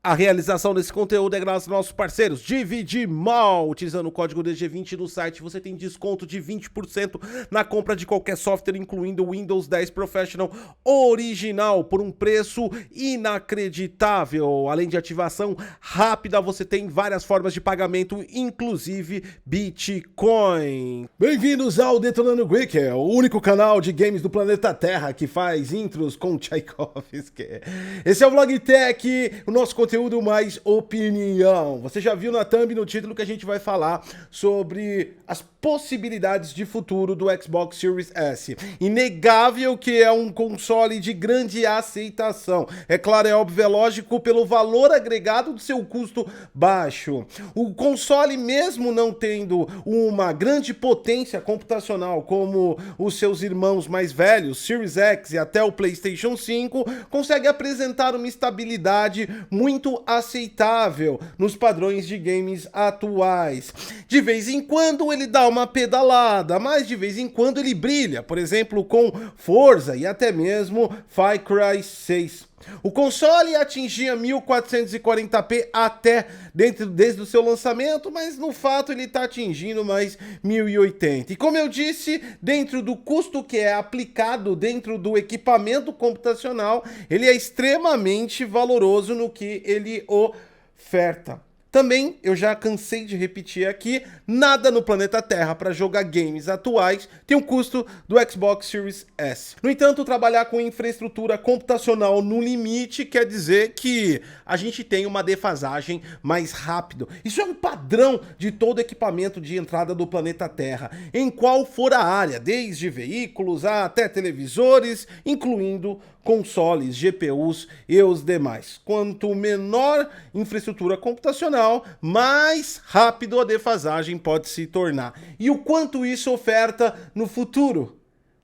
A realização desse conteúdo é graças aos nossos parceiros Dividimall. Utilizando o código DG20 no site, você tem desconto de 20% na compra de qualquer software, incluindo o Windows 10 Professional original, por um preço inacreditável. Além de ativação rápida, você tem várias formas de pagamento, inclusive Bitcoin. Bem-vindos ao Detonando Geek, o único canal de games do planeta Terra que faz intros com Tchaikovsky. Esse é o Vlog Tech, o nosso conteúdo mais opinião. Você já viu na thumb, no título, que a gente vai falar sobre as possibilidades de futuro do Xbox Series S. Inegável que é um console de grande aceitação. É claro, é óbvio, é lógico, pelo valor agregado do seu custo baixo. O console, mesmo não tendo uma grande potência computacional como os seus irmãos mais velhos, Series X e até o PlayStation 5, consegue apresentar uma estabilidade muito aceitável nos padrões de games atuais. De vez em quando ele dá uma pedalada, mas de vez em quando ele brilha, por exemplo com Forza e até mesmo Far Cry 6. O console atingia 1440p até desde o seu lançamento, mas no fato ele está atingindo mais 1080. E como eu disse, dentro do custo que é aplicado dentro do equipamento computacional, ele é extremamente valoroso no que ele oferta. Também, eu já cansei de repetir aqui, nada no planeta Terra para jogar games atuais tem o custo do Xbox Series S. No entanto, trabalhar com infraestrutura computacional no limite quer dizer que a gente tem uma defasagem mais rápido. Isso é um padrão de todo equipamento de entrada do planeta Terra, em qual for a área, desde veículos até televisores, incluindo consoles, GPUs e os demais. Quanto menor infraestrutura computacional, mais rápido a defasagem pode se tornar. E o quanto isso oferta no futuro?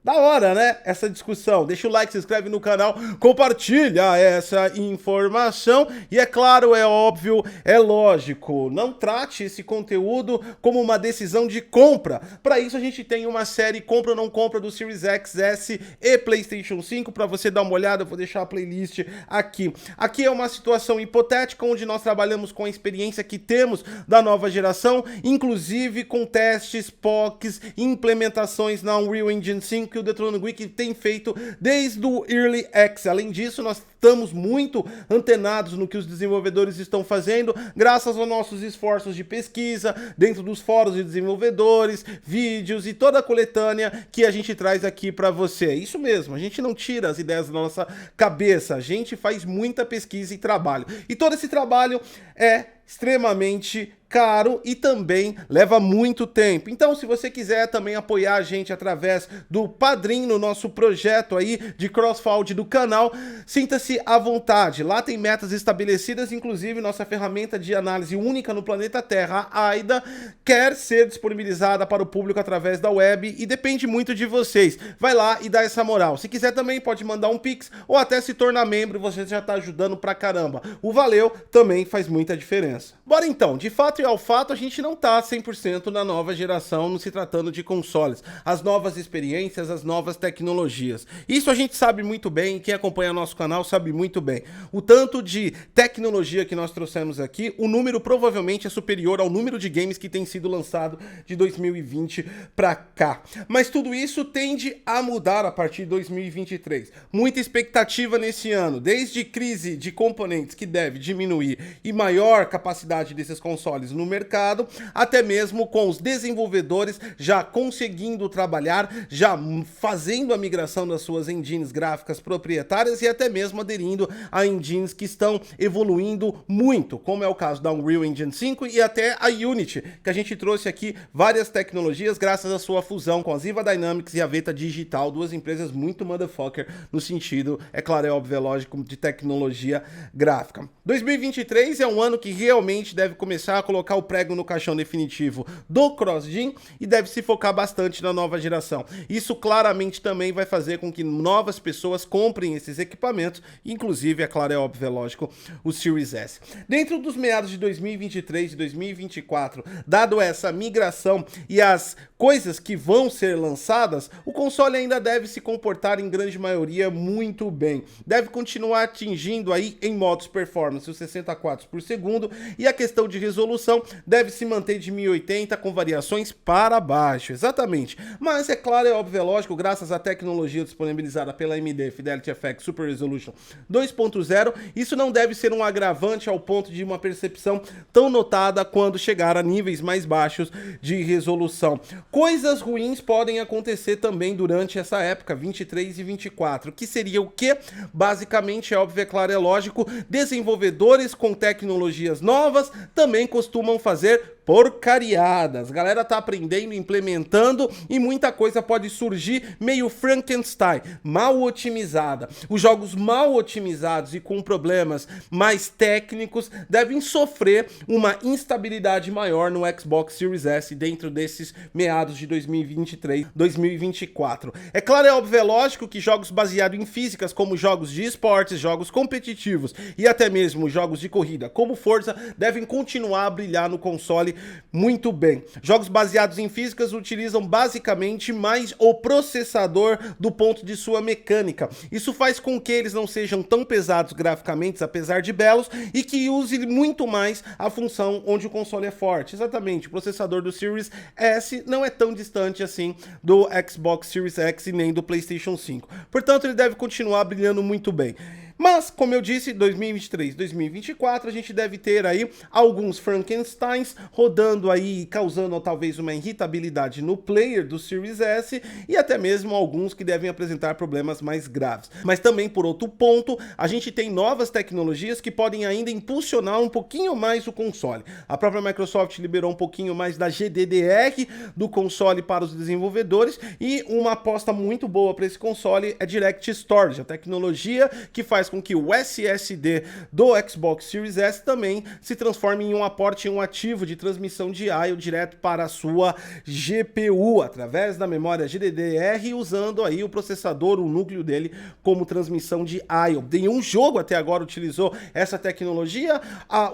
Da hora, né? Essa discussão. Deixa o like, se inscreve no canal, compartilha essa informação e é claro, é óbvio, é lógico, não trate esse conteúdo como uma decisão de compra. Para isso a gente tem uma série compra ou não compra do Series X, S e PlayStation 5 para você dar uma olhada. Eu vou deixar a playlist aqui. Aqui é uma situação hipotética onde nós trabalhamos com a experiência que temos da nova geração, inclusive com testes, POCs, implementações na Unreal Engine 5 que o Detonando Geek tem feito desde o Early Access. Além disso, nós estamos muito antenados no que os desenvolvedores estão fazendo, graças aos nossos esforços de pesquisa, dentro dos fóruns de desenvolvedores, vídeos e toda a coletânea que a gente traz aqui para você. Isso mesmo, a gente não tira as ideias da nossa cabeça, a gente faz muita pesquisa e trabalho. E todo esse trabalho é extremamente caro e também leva muito tempo. Então, se você quiser também apoiar a gente através do Padrim no nosso projeto aí de crossfund do canal, sinta-se à vontade. Lá tem metas estabelecidas, inclusive nossa ferramenta de análise única no planeta Terra, a AIDA, quer ser disponibilizada para o público através da web e depende muito de vocês. Vai lá e dá essa moral. Se quiser também pode mandar um Pix ou até se tornar membro, você já está ajudando pra caramba. O valeu também faz muita diferença. Bora então, de fato e ao fato, a gente não tá 100% na nova geração no se tratando de consoles, as novas experiências, as novas tecnologias. Isso a gente sabe muito bem, quem acompanha nosso canal sabe muito bem. O tanto de tecnologia que nós trouxemos aqui, o número provavelmente é superior ao número de games que tem sido lançado de 2020 pra cá. Mas tudo isso tende a mudar a partir de 2023. Muita expectativa nesse ano, desde crise de componentes que deve diminuir e maior capacidade desses consoles no mercado, até mesmo com os desenvolvedores já conseguindo trabalhar, já fazendo a migração das suas engines gráficas proprietárias e até mesmo aderindo a engines que estão evoluindo muito, como é o caso da Unreal Engine 5 e até a Unity, que a gente trouxe aqui várias tecnologias graças à sua fusão com a Ziva Dynamics e a Veta Digital, duas empresas muito motherfucker no sentido, é claro, é óbvio, é lógico, de tecnologia gráfica. 2023 é um ano que realmente deve começar a colocar o prego no caixão definitivo do CrossGen e deve se focar bastante na nova geração. Isso claramente também vai fazer com que novas pessoas comprem esses equipamentos, inclusive, é claro, é óbvio, é lógico, o Series S. Dentro dos meados de 2023 e 2024, dado essa migração e as coisas que vão ser lançadas, o console ainda deve se comportar em grande maioria muito bem. Deve continuar atingindo aí em modos performance os 60 quadros por segundo e a questão de resolução deve se manter de 1080 com variações para baixo, exatamente. Mas é claro, é óbvio, é lógico, graças à tecnologia disponibilizada pela AMD Fidelity FX Super Resolution 2.0, isso não deve ser um agravante ao ponto de uma percepção tão notada quando chegar a níveis mais baixos de resolução. Coisas ruins podem acontecer também durante essa época, 23 e 24, que seria o que? Basicamente, é óbvio, é claro, é lógico, desenvolvedores com tecnologias novas também costumam fazer porcariadas. A galera tá aprendendo, implementando e muita coisa pode surgir meio Frankenstein, mal otimizada. Os jogos mal otimizados e com problemas mais técnicos devem sofrer uma instabilidade maior no Xbox Series S dentro desses meados de 2023, 2024. É claro, é óbvio, é lógico que jogos baseados em físicas como jogos de esportes, jogos competitivos e até mesmo jogos de corrida como Forza devem continuar a brilhar no console muito bem. Jogos baseados em físicas utilizam basicamente mais o processador do ponto de sua mecânica. Isso faz com que eles não sejam tão pesados graficamente, apesar de belos, e que use muito mais a função onde o console é forte. Exatamente, o processador do Series S não é tão distante assim do Xbox Series X e nem do PlayStation 5. Portanto, ele deve continuar brilhando muito bem. Mas, como eu disse, 2023, 2024, a gente deve ter aí alguns Frankensteins rodando aí, causando talvez uma irritabilidade no player do Series S e até mesmo alguns que devem apresentar problemas mais graves. Mas também, por outro ponto, a gente tem novas tecnologias que podem ainda impulsionar um pouquinho mais o console. A própria Microsoft liberou um pouquinho mais da GDDR do console para os desenvolvedores e uma aposta muito boa para esse console é Direct Storage, a tecnologia que faz com que o SSD do Xbox Series S também se transforme em um aporte, em um ativo de transmissão de I/O direto para a sua GPU, através da memória GDDR, usando aí o processador, o núcleo dele, como transmissão de I/O. Nenhum jogo até agora utilizou essa tecnologia,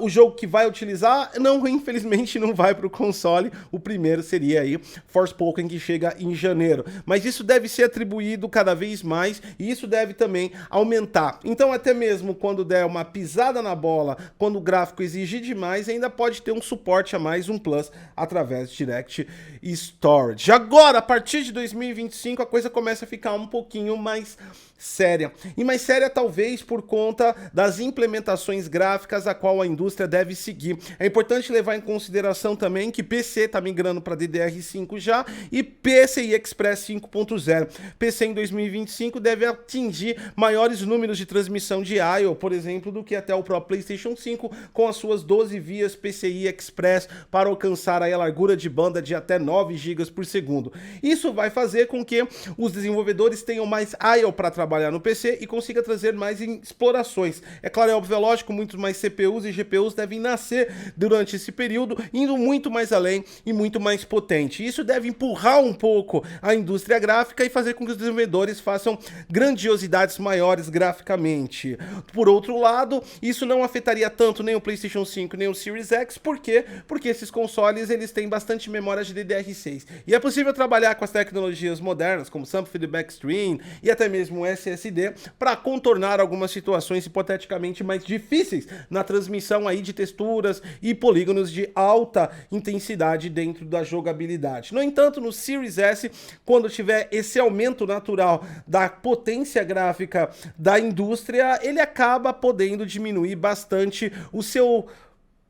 o jogo que vai utilizar, infelizmente não vai para o console, o primeiro seria aí Forspoken, que chega em janeiro. Mas isso deve ser atribuído cada vez mais e isso deve também aumentar. Então, até mesmo quando der uma pisada na bola, quando o gráfico exigir demais, ainda pode ter um suporte a mais, um plus, através de Direct Storage. Agora, a partir de 2025, a coisa começa a ficar um pouquinho mais séria. E mais séria talvez por conta das implementações gráficas a qual a indústria deve seguir. É importante levar em consideração também que PC está migrando para DDR5 já e PCI Express 5.0. PC em 2025 deve atingir maiores números de transmissão de I/O, por exemplo, do que até o próprio PlayStation 5 com as suas 12 vias PCI Express para alcançar aí a largura de banda de até 9 GB por segundo. Isso vai fazer com que os desenvolvedores tenham mais I/O para trabalhar no PC e consiga trazer mais explorações. É claro, é óbvio, é lógico, muitos mais CPUs e GPUs devem nascer durante esse período, indo muito mais além e muito mais potente. Isso deve empurrar um pouco a indústria gráfica e fazer com que os desenvolvedores façam grandiosidades maiores graficamente. Por outro lado, isso não afetaria tanto nem o PlayStation 5 nem o Series X. Por quê? Porque esses consoles eles têm bastante memória de DDR6 e é possível trabalhar com as tecnologias modernas como Sample Feedback Stream e até mesmo SSD para contornar algumas situações hipoteticamente mais difíceis na transmissão aí de texturas e polígonos de alta intensidade dentro da jogabilidade. No entanto, no Series S, quando tiver esse aumento natural da potência gráfica da indústria, ele acaba podendo diminuir bastante o seu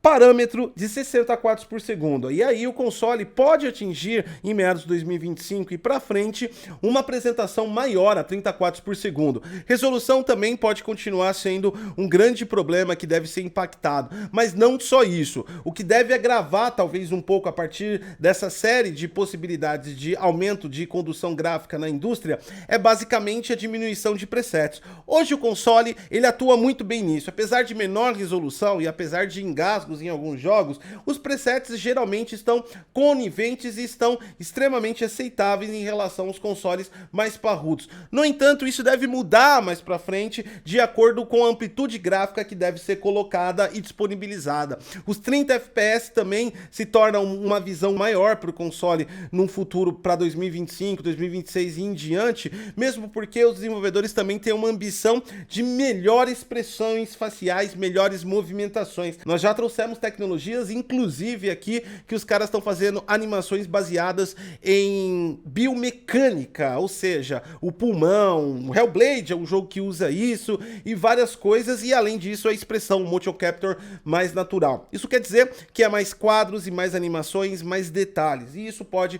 parâmetro de 60 quadros por segundo. E aí o console pode atingir, em meados de 2025 e para frente, uma apresentação maior a 30 quadros por segundo. Resolução também pode continuar sendo um grande problema que deve ser impactado, mas não só isso. O que deve agravar talvez um pouco a partir dessa série de possibilidades de aumento de condução gráfica na indústria é basicamente a diminuição de presets. Hoje o console ele atua muito bem nisso, apesar de menor resolução e apesar de engasgo rasgos em alguns jogos, os presets geralmente estão coniventes e estão extremamente aceitáveis em relação aos consoles mais parrudos. No entanto, isso deve mudar mais pra frente de acordo com a amplitude gráfica que deve ser colocada e disponibilizada. Os 30 FPS também se tornam uma visão maior para o console num futuro para 2025, 2026 e em diante, mesmo porque os desenvolvedores também têm uma ambição de melhores expressões faciais, melhores movimentações. Nós já trouxemos tecnologias, inclusive aqui, que os caras estão fazendo animações baseadas em biomecânica, ou seja, o pulmão, o Hellblade é um jogo que usa isso e várias coisas, e além disso a expressão motion capture mais natural. Isso quer dizer que é mais quadros e mais animações, mais detalhes, e isso pode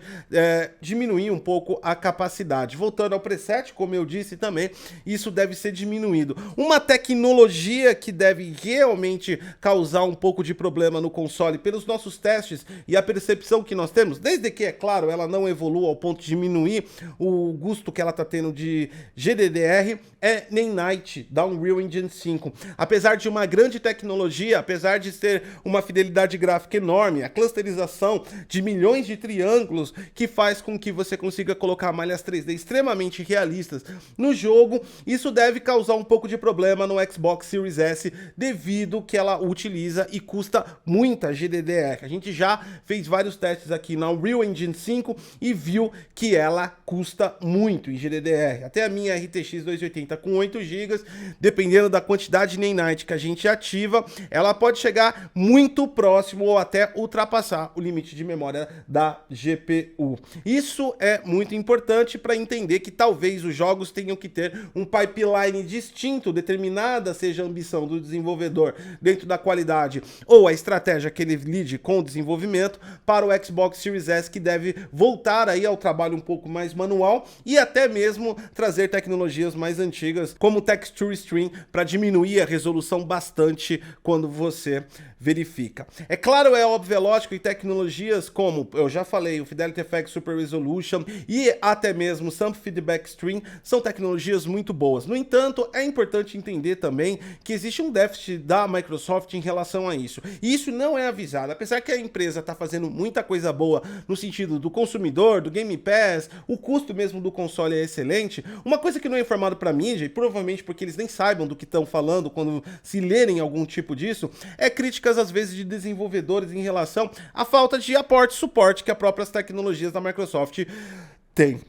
diminuir um pouco a capacidade. Voltando ao preset, como eu disse também, isso deve ser diminuído. Uma tecnologia que deve realmente causar um pouco de problema no console pelos nossos testes e a percepção que nós temos, desde que, é claro, ela não evolua ao ponto de diminuir o custo que ela está tendo de GDDR, é Nanite da Unreal Engine 5. Apesar de uma grande tecnologia, apesar de ter uma fidelidade gráfica enorme, a clusterização de milhões de triângulos que faz com que você consiga colocar malhas 3D extremamente realistas no jogo, isso deve causar um pouco de problema no Xbox Series S devido que ela utiliza e custa muita GDDR. A gente já fez vários testes aqui na Unreal Engine 5 e viu que ela custa muito em GDDR. Até a minha RTX 280 com 8 GB, dependendo da quantidade de Nanite que a gente ativa, ela pode chegar muito próximo ou até ultrapassar o limite de memória da GPU. Isso é muito importante para entender que talvez os jogos tenham que ter um pipeline distinto, determinada seja a ambição do desenvolvedor dentro da qualidade ou a estratégia que ele lide com o desenvolvimento para o Xbox Series S, que deve voltar aí ao trabalho um pouco mais manual e até mesmo trazer tecnologias mais antigas como Texture Stream para diminuir a resolução bastante quando você verifica. É claro, é óbvio, é lógico, e tecnologias como, eu já falei, o Fidelity FX Super Resolution e até mesmo Sample Feedback Stream são tecnologias muito boas. No entanto, é importante entender também que existe um déficit da Microsoft em relação a isso. E isso não é avisado. Apesar que a empresa está fazendo muita coisa boa no sentido do consumidor, do Game Pass, o custo mesmo do console é excelente, uma coisa que não é informado para a mídia, e provavelmente porque eles nem saibam do que estão falando quando se lerem algum tipo disso, é críticas às vezes de desenvolvedores em relação à falta de aporte e suporte que as próprias tecnologias da Microsoft têm.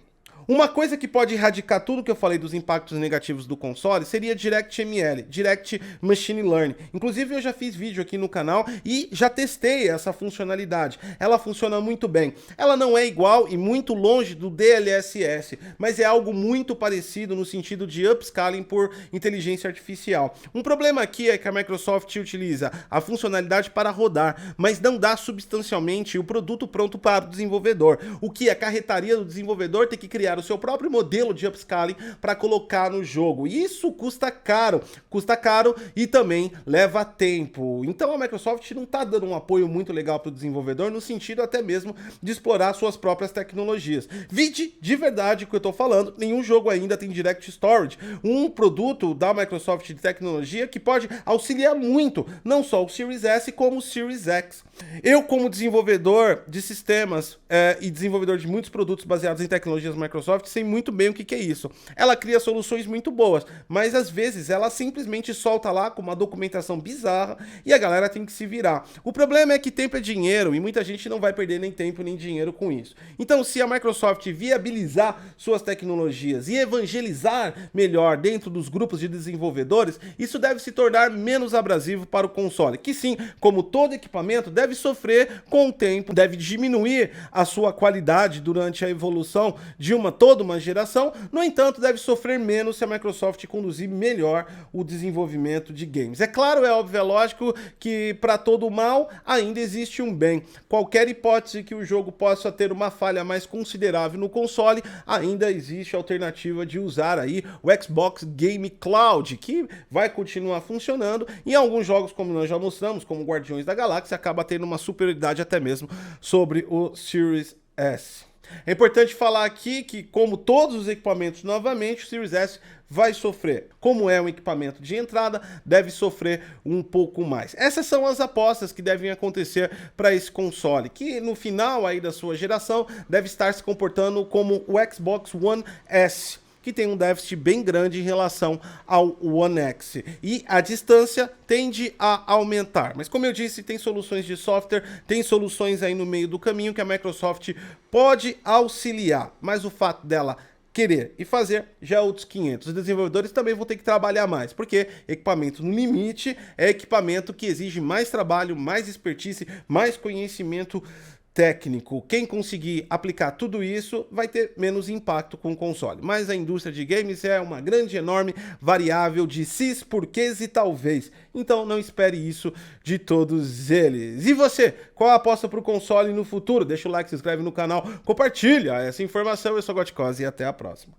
Uma coisa que pode erradicar tudo que eu falei dos impactos negativos do console seria DirectML, Direct Machine Learning. Inclusive eu já fiz vídeo aqui no canal e já testei essa funcionalidade. Ela funciona muito bem. Ela não é igual e muito longe do DLSS, mas é algo muito parecido no sentido de upscaling por inteligência artificial. Um problema aqui é que a Microsoft utiliza a funcionalidade para rodar, mas não dá substancialmente o produto pronto para o desenvolvedor, o que acarretaria do desenvolvedor ter que criar o seu próprio modelo de upscaling para colocar no jogo. Isso custa caro e também leva tempo. Então a Microsoft não está dando um apoio muito legal para o desenvolvedor no sentido até mesmo de explorar suas próprias tecnologias. Vide de verdade o que eu estou falando, nenhum jogo ainda tem Direct Storage, um produto da Microsoft de tecnologia que pode auxiliar muito, não só o Series S como o Series X. Eu, como desenvolvedor de sistemas e desenvolvedor de muitos produtos baseados em tecnologias Microsoft, sei muito bem o que é isso. Ela cria soluções muito boas, mas às vezes ela simplesmente solta lá com uma documentação bizarra e a galera tem que se virar. O problema é que tempo é dinheiro e muita gente não vai perder nem tempo nem dinheiro com isso. Então, se a Microsoft viabilizar suas tecnologias e evangelizar melhor dentro dos grupos de desenvolvedores, isso deve se tornar menos abrasivo para o console, que sim, como todo equipamento, deve sofrer com o tempo, deve diminuir a sua qualidade durante a evolução de toda uma geração, no entanto, deve sofrer menos se a Microsoft conduzir melhor o desenvolvimento de games. É claro, é óbvio, é lógico que para todo mal ainda existe um bem. Qualquer hipótese que o jogo possa ter uma falha mais considerável no console, ainda existe a alternativa de usar aí o Xbox Game Cloud, que vai continuar funcionando e em alguns jogos, como nós já mostramos, como Guardiões da Galáxia, acaba tendo uma superioridade até mesmo sobre o Series S. É importante falar aqui que, como todos os equipamentos novamente, o Series S vai sofrer. Como é um equipamento de entrada, deve sofrer um pouco mais. Essas são as apostas que devem acontecer para esse console, que no final aí da sua geração deve estar se comportando como o Xbox One S, que tem um déficit bem grande em relação ao One X. E a distância tende a aumentar. Mas como eu disse, tem soluções de software, tem soluções aí no meio do caminho que a Microsoft pode auxiliar. Mas o fato dela querer e fazer já é outros 500. Os desenvolvedores também vão ter que trabalhar mais, porque equipamento no limite é equipamento que exige mais trabalho, mais expertise, mais conhecimento técnico. Quem conseguir aplicar tudo isso vai ter menos impacto com o console. Mas a indústria de games é uma grande, enorme variável de sis, porquês e talvez. Então não espere isso de todos eles. E você? Qual a aposta para o console no futuro? Deixa o like, se inscreve no canal, compartilha essa informação. Eu sou o Gotkos e até a próxima.